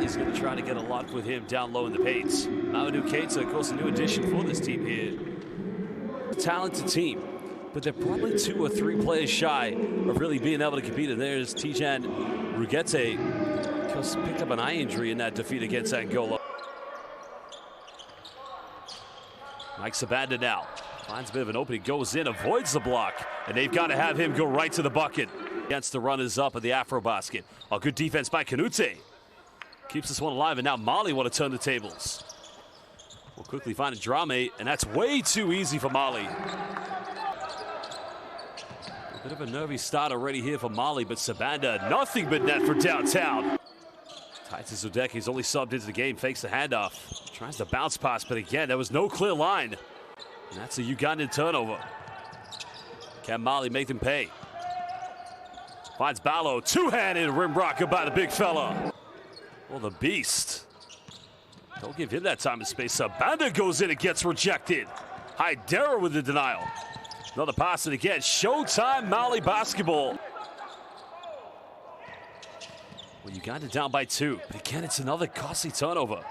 Mali's going to try to get a lock with him down low in the paint. Mamadou Keita, of course, a new addition for this team here. Talented team, but they're probably 2 or 3 players shy of really being able to compete. And there's Tijan Rugete, just picked up an eye injury in that defeat against Angola. Mike Sabanda now finds a bit of an opening, goes in, avoids the block, and they've got to have him go right to the bucket against the runners-up of the Afrobasket. A good defense by Kanute. Keeps this one alive, and now Mali want to turn the tables. We'll quickly find a Drame, and that's way too easy for Mali. A bit of a nervy start already here for Mali, but Sabanda, nothing but net for downtown. Titus Odeke's only subbed into the game, fakes the handoff. Tries to bounce pass, but again, there was no clear line. And that's a Ugandan turnover. Can Mali make them pay? Finds Ballo, two-handed rim rocker by the big fella. Well, the beast. Don't give him that time and space. Sabanda goes in and gets rejected. Haidara with the denial. Another pass, and again, Showtime Mali basketball. Well, Uganda down by 2, but again, it's another costly turnover.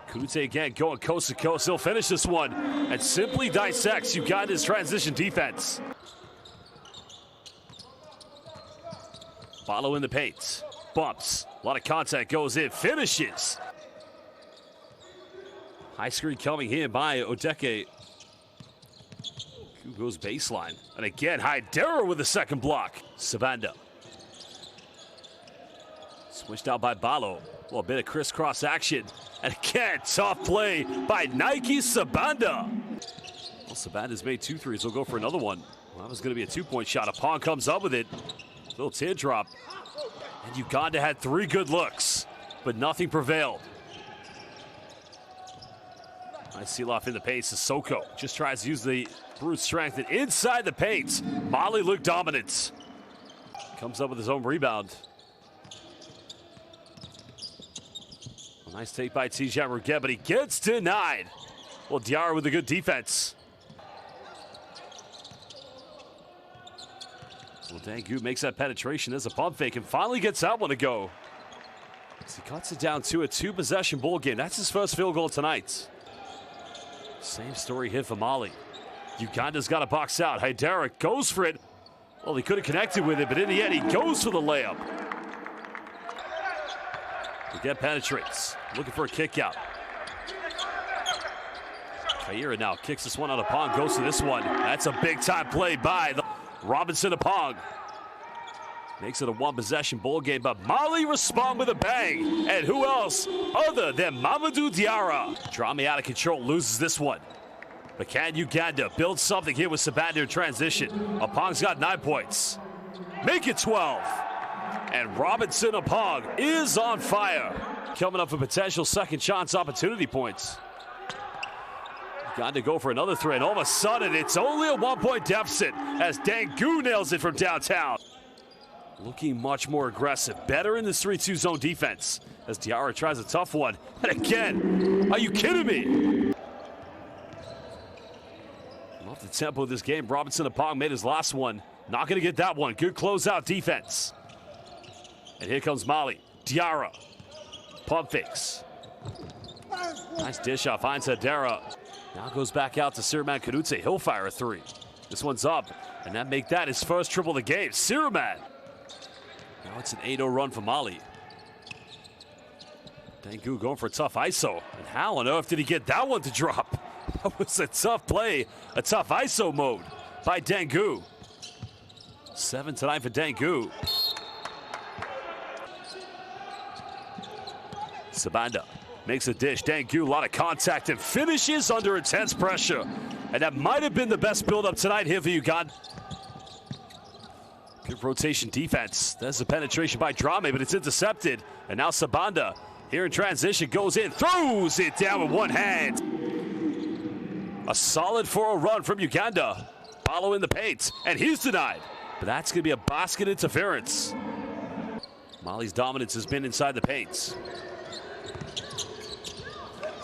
Kute again going coast to coast. He'll finish this one and simply dissects Uganda's transition defense. Follow in the paint. Bumps. A lot of contact goes in. Finishes. High screen coming here by Odeke. Who goes baseline. And again, Haidara with the second block. Sabanda. Switched out by Ballo. Well, a bit of crisscross action. And again, tough play by Nike Sabanda. Well, Sabanda's made 2 threes. He'll go for another one. Well, that was going to be a 2-point shot. Apong comes up with it. Little teardrop. And Uganda had 3 good looks, but nothing prevailed. Nice seal off in the paint. Sissoko just tries to use the brute strength, and inside the paint, Mali looked dominant. Comes up with his own rebound. A nice take by Tijan Rugete, but he gets denied. Well, Diarra with a good defense. Well, Dangu makes that penetration. There's a pump fake and finally gets that one to go. As he cuts it down to a 2-possession ball game. That's his first field goal tonight. Same story here for Mali. Uganda's got to box out. Haidara goes for it. Well, he could have connected with it, but in the end, he goes for the layup. Rugete penetrates. Looking for a kick out. Kaira now kicks this one out of Pong. Goes to this one. That's a big-time play by the Robinson Apong. Makes it a 1-possession ball game, but Mali respond with a bang. And who else other than Mamadou Diarra? Drame out of control, loses this one. But can Uganda build something here with Sabanda in transition? Apong's got 9 points. Make it 12. And Robinson Apong is on fire. Coming up for potential second chance opportunity points. Got to go for another three, and all of a sudden, it's only a 1-point deficit as Dangu nails it from downtown. Looking much more aggressive, better in this 3-2 zone defense as Diarra tries a tough one. And again, are you kidding me? Love the tempo of this game. Robinson Apong made his last one. Not going to get that one. Good closeout defense. And here comes Mali. Diarra. Pump fakes. Nice dish off. Finds Haidara. Now goes back out to Siriman Kanute. He'll fire a 3. This one's up, and that make that his first triple of the game. Siriman. Now it's an 8-0 run for Mali. Dangu going for a tough ISO. And how on earth did he get that one to drop? That was a tough play, a tough ISO mode by Dangu. 7 tonight for Dangu. Sabanda makes a dish. Dangu, a lot of contact, and finishes under intense pressure. And that might have been the best build-up tonight here for Uganda. Good rotation defense. There's a penetration by Drame, but it's intercepted. And now Sabanda, here in transition, goes in, throws it down with one hand. A solid 4-0 run from Uganda. Follow in the paint, and he's denied. But that's going to be a basket interference. Mali's dominance has been inside the paint.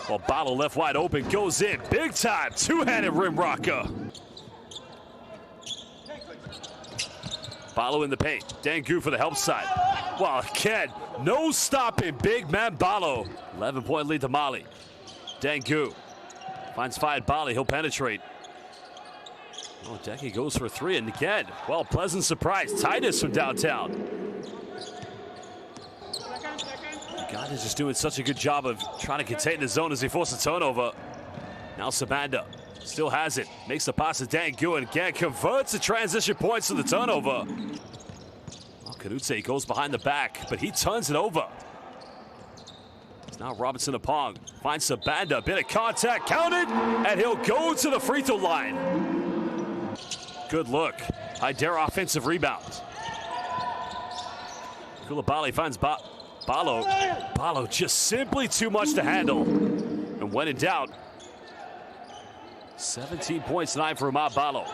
Well, Ballo left wide open, goes in, big time, 2-handed rim rocker. Ballo in the paint, Dangu for the help side. Well, again, no stopping big man Balo. 11-point lead to Mali. Dangu finds Fayed Bali. He'll penetrate. Oh, Deke goes for 3, and again, well, pleasant surprise. Titus from downtown. Uganda's just doing such a good job of trying to contain the zone as he forces a turnover. Now Sabanda still has it. Makes the pass to Dangu, and again converts the transition points to the turnover. Well, Kanute goes behind the back, but he turns it over. It's now Robinson Apong. Finds Sabanda. A bit of contact. Counted, and he'll go to the free throw line. Good look. Haidara offensive rebound. Koulibaly finds Balo. Balo just simply too much to handle. And when in doubt, 17 points tonight for Amad Balo.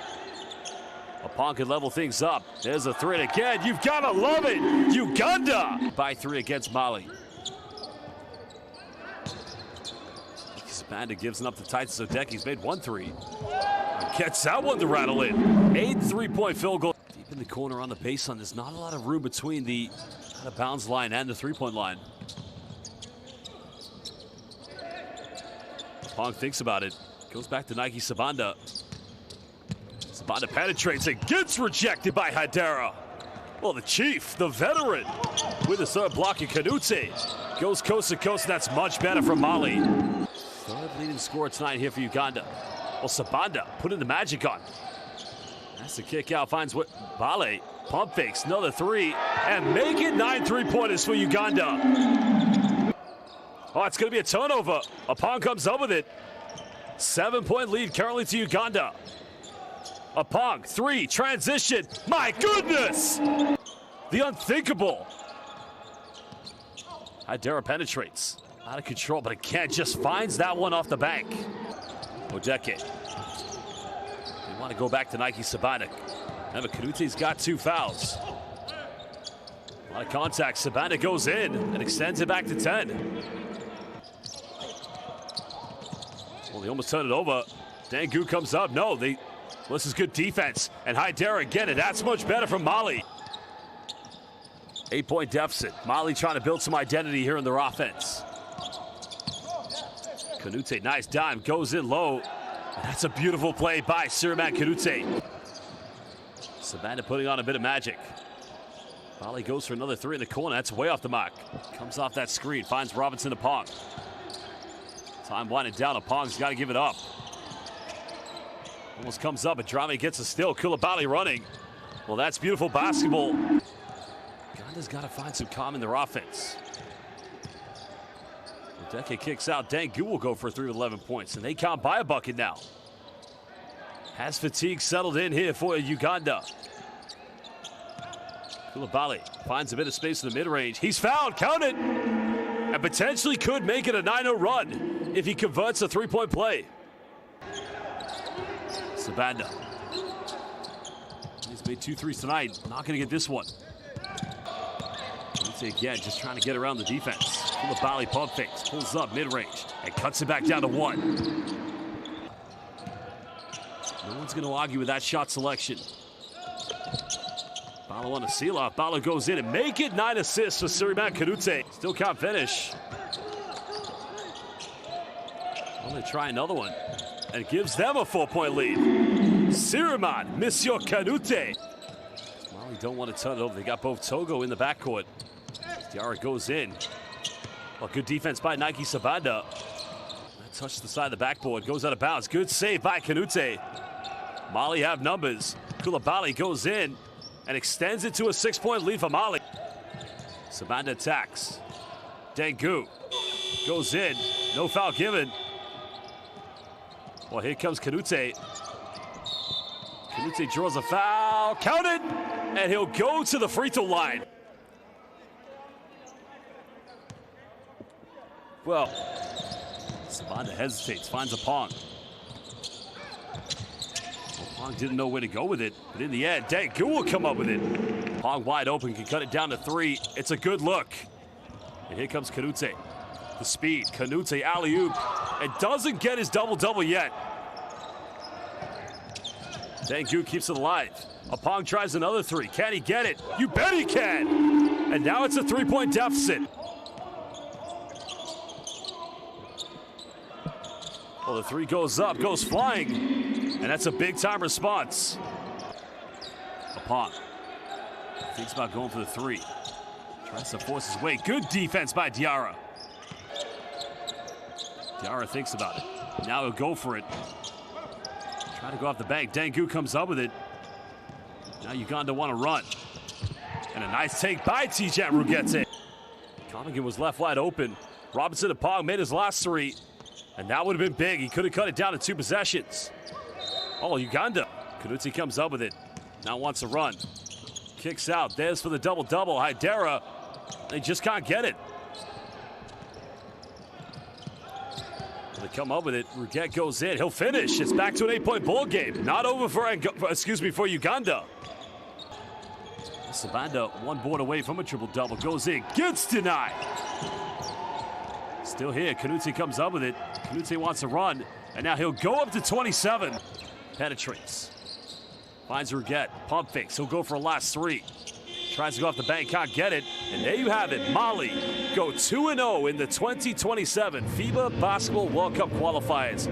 Apong can level things up. There's a 3, and again, you've got to love it. Uganda by 3 against Mali. Sabanda gives it up to Titus Odeke. He's made 1 3. Gets that one to rattle in. 8 3-point field goal. Deep in the corner on the baseline. There's not a lot of room between the out of bounds line and the 3-point line. Pong thinks about it. Goes back to Nike Sabanda. Sabanda penetrates and gets rejected by Haidara. Well, the chief, the veteran, with the third block of Kanute. Goes coast to coast, and that's much better from Mali. Third leading scorer tonight here for Uganda. Well, Sabanda putting the magic on. That's the kick out, finds what Bale. Pump fakes, another 3, and make it 9 3-pointers for Uganda. Oh, it's going to be a turnover. Apong comes up with it. 7-point lead currently to Uganda. Apong, 3, transition. My goodness! The unthinkable. Haidara penetrates. Out of control, but again, just finds that one off the bank. Odeke. They want to go back to Nike Sabanda. Now Kanute's got 2 fouls. A lot of contact. Sabanda goes in and extends it back to 10. Well, they almost turn it over. Dangu comes up. No, this is good defense. And Haidara again, and that's much better from Mali. 8-point deficit. Mali trying to build some identity here in their offense. Kanute, nice dime, goes in low. And that's a beautiful play by Siriman Kanute. Sabanda putting on a bit of magic. Bali goes for another 3 in the corner. That's way off the mark. Comes off that screen, finds Robinson Apong. Time winding down. Apong's got to give it up. Almost comes up, and Drame gets a steal. Koulibaly running. Well, that's beautiful basketball. Uganda's got to find some calm in their offense. Odeke kicks out. Dangu will go for 3 with 11 points, and they can't buy a bucket now. Has fatigue settled in here for Uganda. Koulibaly finds a bit of space in the mid-range. He's fouled, count it! And potentially could make it a 9-0 run if he converts a 3-point play. Sabanda. He's made 2 threes tonight. Not going to get this one. Again, just trying to get around the defense. Koulibaly pump fakes, pulls up mid-range, and cuts it back down to 1. No one's going to argue with that shot selection. Balo on a seal-off. Balo goes in and make it 9 assists for Siriman Kanute. Still can't finish. I'm going to try another one. And gives them a 4-point lead. Siriman, Monsieur Kanute. Mali don't want to turn it over. They got both Togo in the backcourt. Diarra goes in. Well, good defense by Nike Sabanda. Touched the side of the backboard, goes out of bounds. Good save by Kanute. Mali have numbers. Koulibaly goes in and extends it to a 6-point lead for Mali. Sabanda attacks. Dangu goes in. No foul given. Well, here comes Kanute. Kanute draws a foul. Counted! And he'll go to the free throw line. Well, Sabanda hesitates, finds Apong. Apong didn't know where to go with it, but in the end, Dangu will come up with it. Apong wide open, can cut it down to 3. It's a good look. And here comes Kanute. The speed, Kanute alley-oop, and doesn't get his double-double yet. Dangu keeps it alive. Apong tries another three. Can he get it? You bet he can! And now it's a three-point deficit. Well, the three goes up, goes flying. And that's a big-time response. Apong thinks about going for the three. Tries to force his way. Good defense by Diarra. Diarra thinks about it. Now he'll go for it. Trying to go off the bank. Dangu comes up with it. Now Uganda want to run. And a nice take by Tijan who gets it. Connington was left wide open. Robinson Apong made his last three. And that would have been big. He could have cut it down to 2 possessions. Oh, Uganda. Kanuti comes up with it. Now wants to run. Kicks out. There's for the double-double. Haidara. They just can't get it. They come up with it. Ruget goes in. He'll finish. It's back to an 8-point ball game. Not over for Uganda. Savanda, 1 board away from a triple-double. Goes in. Gets denied. Still here. Kanuti comes up with it. Kanuti wants to run. And now he'll go up to 27. Penetrates. Finds Ruget. Pump fakes. He'll go for a last three. Tries to go off the bank. Can't get it. And there you have it. Mali go 2-0 in the 2027 FIBA Basketball World Cup qualifiers.